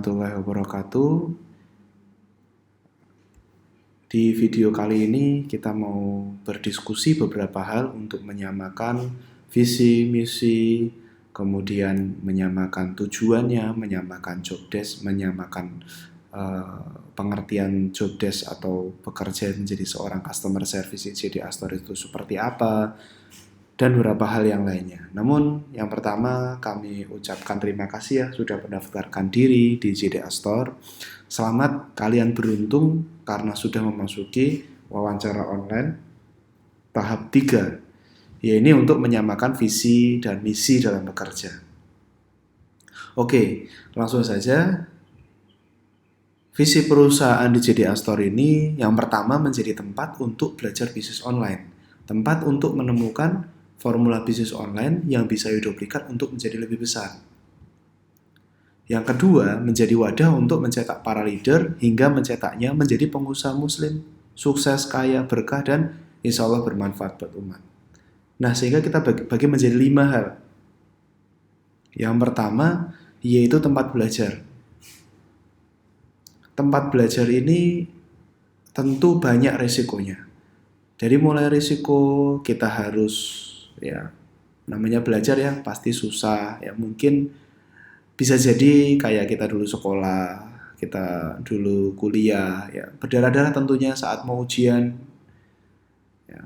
warahmatullahi wabarakatuh. Di video kali ini kita mau berdiskusi beberapa hal untuk menyamakan visi, misi, kemudian menyamakan tujuannya, menyamakan job desk, menyamakan pengertian job desk atau bekerja menjadi seorang customer service JDA Store itu seperti apa, dan beberapa hal yang lainnya. Namun yang pertama kami ucapkan terima kasih ya sudah mendaftarkan diri di JDA Store. Selamat, kalian beruntung karena sudah memasuki wawancara online tahap 3, yaitu untuk menyamakan visi dan misi dalam bekerja. Oke, langsung saja. Visi perusahaan di JDA Store ini yang pertama menjadi tempat untuk belajar bisnis online, tempat untuk menemukan formula bisnis online yang bisa diduplikat untuk menjadi lebih besar. Yang kedua, menjadi wadah untuk mencetak para leader hingga mencetaknya menjadi pengusaha muslim, sukses, kaya, berkah, dan insya Allah bermanfaat buat umat. Nah, sehingga kita bagi menjadi 5 hal. Yang pertama, yaitu tempat belajar. Tempat belajar ini tentu banyak resikonya. Dari mulai resiko kita harus, ya namanya belajar ya, pasti susah, ya mungkin bisa jadi kayak kita dulu sekolah, kita dulu kuliah, ya berdarah-darah tentunya saat mau ujian. Ya,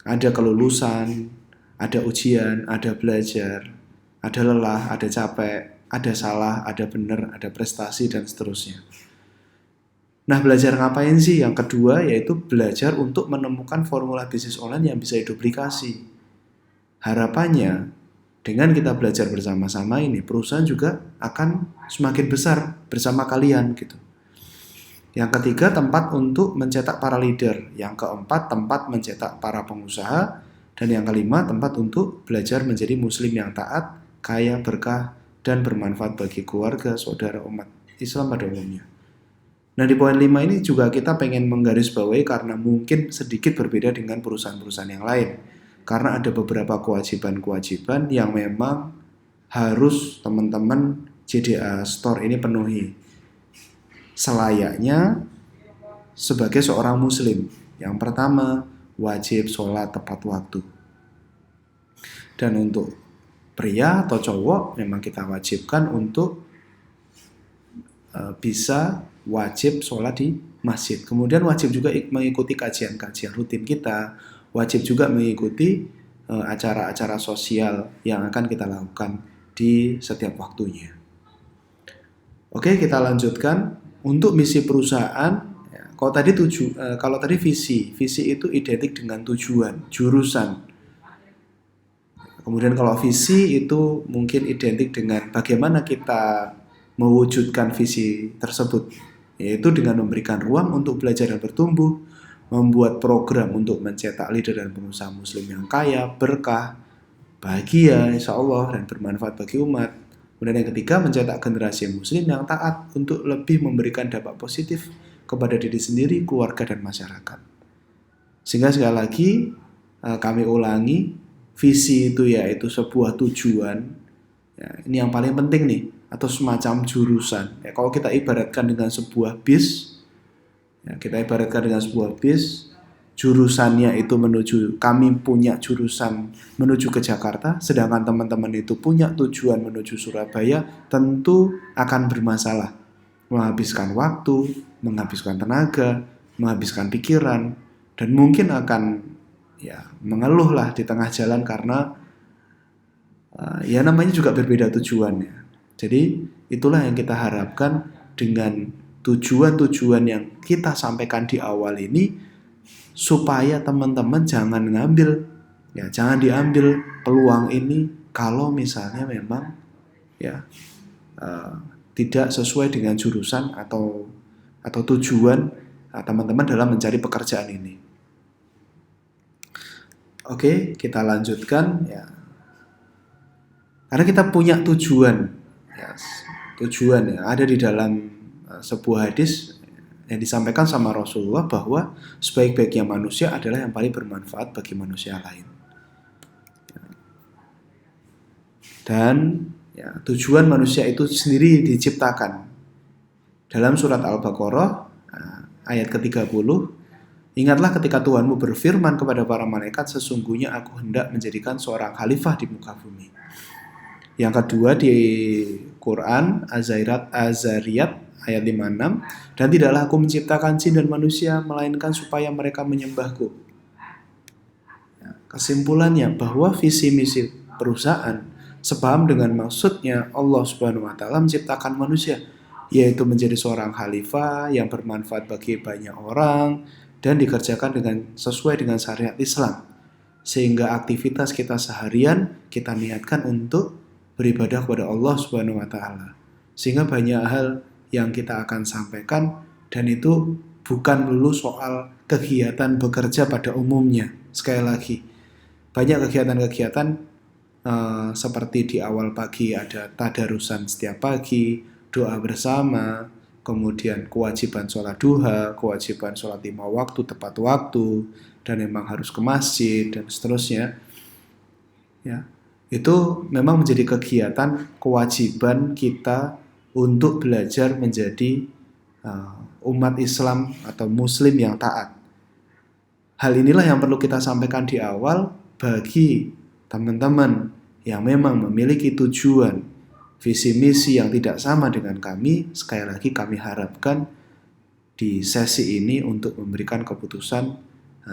ada kelulusan, ada ujian, ada belajar, ada lelah, ada capek, ada salah, ada benar, ada prestasi, dan seterusnya. Nah, belajar ngapain sih? Yang kedua yaitu belajar untuk menemukan formula bisnis online yang bisa diduplikasi. Harapannya dengan kita belajar bersama-sama ini, perusahaan juga akan semakin besar bersama kalian gitu. Yang ketiga, tempat untuk mencetak para leader. Yang keempat, tempat mencetak para pengusaha. Dan yang kelima, tempat untuk belajar menjadi muslim yang taat, kaya, berkah, dan bermanfaat bagi keluarga, saudara, umat Islam pada umumnya. Nah, di poin 5 ini juga kita pengen menggarisbawahi karena mungkin sedikit berbeda dengan perusahaan-perusahaan yang lain. Karena ada beberapa kewajiban-kewajiban yang memang harus teman-teman JDA Store ini penuhi. Selayaknya sebagai seorang muslim. Yang pertama, wajib sholat tepat waktu. Dan untuk pria atau cowok memang kita wajibkan untuk bisa wajib sholat di masjid. Kemudian wajib juga mengikuti kajian-kajian rutin kita, wajib juga mengikuti acara-acara sosial yang akan kita lakukan di setiap waktunya. Oke, kita lanjutkan. Untuk misi perusahaan, ya, kalau tadi visi itu identik dengan tujuan, jurusan. Kemudian kalau visi itu mungkin identik dengan bagaimana kita mewujudkan visi tersebut, yaitu dengan memberikan ruang untuk belajar dan bertumbuh, membuat program untuk mencetak leader dan pengusaha muslim yang kaya, berkah, bahagia, insya Allah, dan bermanfaat bagi umat. Kemudian yang ketiga, mencetak generasi muslim yang taat untuk lebih memberikan dampak positif kepada diri sendiri, keluarga, dan masyarakat. Sehingga sekali lagi, kami ulangi, visi itu yaitu sebuah tujuan, ya, ini yang paling penting nih, atau semacam jurusan. Ya, kalau kita ibaratkan dengan sebuah bis, jurusannya itu kami punya jurusan menuju ke Jakarta, sedangkan teman-teman itu punya tujuan menuju Surabaya, tentu akan bermasalah. Menghabiskan waktu, menghabiskan tenaga, menghabiskan pikiran, dan mungkin akan mengeluh lah di tengah jalan karena namanya juga berbeda tujuannya. Jadi itulah yang kita harapkan dengan tujuan-tujuan yang kita sampaikan di awal ini, supaya teman-teman jangan diambil peluang ini kalau misalnya memang tidak sesuai dengan jurusan atau tujuan teman-teman dalam mencari pekerjaan ini. Oke, kita lanjutkan ya. Karena kita punya tujuan yang ada di dalam sebuah hadis yang disampaikan sama Rasulullah bahwa sebaik-baiknya manusia adalah yang paling bermanfaat bagi manusia lain. Dan tujuan manusia itu sendiri diciptakan. Dalam surat Al-Baqarah ayat ke-30, ingatlah ketika Tuhanmu berfirman kepada para malaikat, sesungguhnya aku hendak menjadikan seorang khalifah di muka bumi. Yang kedua di Quran Az-Zariyat ayat 56, dan tidaklah aku menciptakan jin dan manusia melainkan supaya mereka menyembahku. Kesimpulannya bahwa visi misi perusahaan sepaham dengan maksudnya Allah Subhanahu wa taala menciptakan manusia, yaitu menjadi seorang khalifah yang bermanfaat bagi banyak orang dan dikerjakan sesuai dengan syariat Islam. Sehingga aktivitas kita seharian kita niatkan untuk beribadah kepada Allah Subhanahu wa taala. Sehingga banyak hal yang kita akan sampaikan, dan itu bukan melulu soal kegiatan bekerja pada umumnya. Sekali lagi, banyak kegiatan-kegiatan seperti di awal pagi ada tadarusan setiap pagi, doa bersama, kemudian kewajiban sholat duha, kewajiban sholat 5 waktu tepat waktu, dan memang harus ke masjid dan seterusnya. Ya, itu memang menjadi kegiatan kewajiban kita untuk belajar menjadi umat Islam atau Muslim yang taat. Hal inilah yang perlu kita sampaikan di awal bagi teman-teman yang memang memiliki tujuan, visi misi yang tidak sama dengan kami. Sekali lagi kami harapkan di sesi ini untuk memberikan keputusan,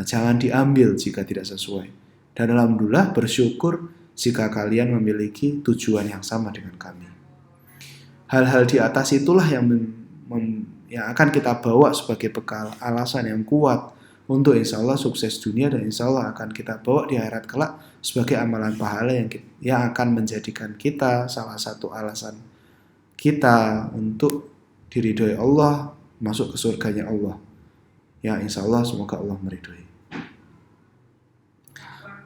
jangan diambil jika tidak sesuai. Dan alhamdulillah bersyukur jika kalian memiliki tujuan yang sama dengan kami. Hal-hal di atas itulah yang akan kita bawa sebagai bekal, alasan yang kuat untuk insya Allah sukses dunia, dan insya Allah akan kita bawa di akhirat kelak sebagai amalan pahala yang akan menjadikan kita salah satu alasan kita untuk diridhoi Allah, masuk ke surganya Allah. Ya insya Allah semoga Allah meridhoi.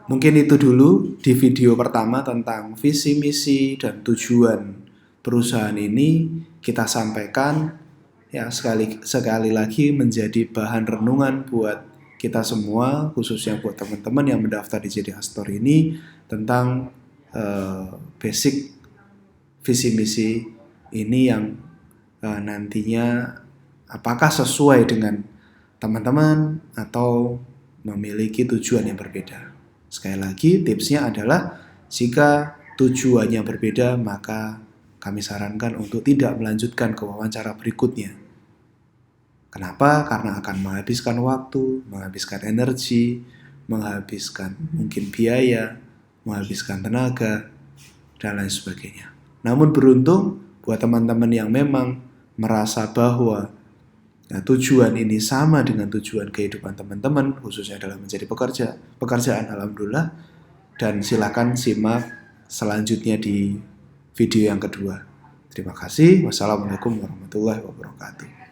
Mungkin itu dulu di video pertama tentang visi misi dan tujuan perusahaan ini kita sampaikan, ya sekali lagi menjadi bahan renungan buat kita semua, khususnya buat teman-teman yang mendaftar di JD Hastor ini, tentang basic visi misi ini yang nantinya apakah sesuai dengan teman-teman atau memiliki tujuan yang berbeda. Sekali lagi tipsnya adalah jika tujuannya berbeda, maka kami sarankan untuk tidak melanjutkan ke wawancara berikutnya. Kenapa? Karena akan menghabiskan waktu, menghabiskan energi, menghabiskan mungkin biaya, menghabiskan tenaga, dan lain sebagainya. Namun beruntung buat teman-teman yang memang merasa bahwa tujuan ini sama dengan tujuan kehidupan teman-teman, khususnya dalam menjadi pekerjaan, alhamdulillah. Dan silakan simak selanjutnya di video yang kedua. Terima kasih. Wassalamualaikum warahmatullahi wabarakatuh.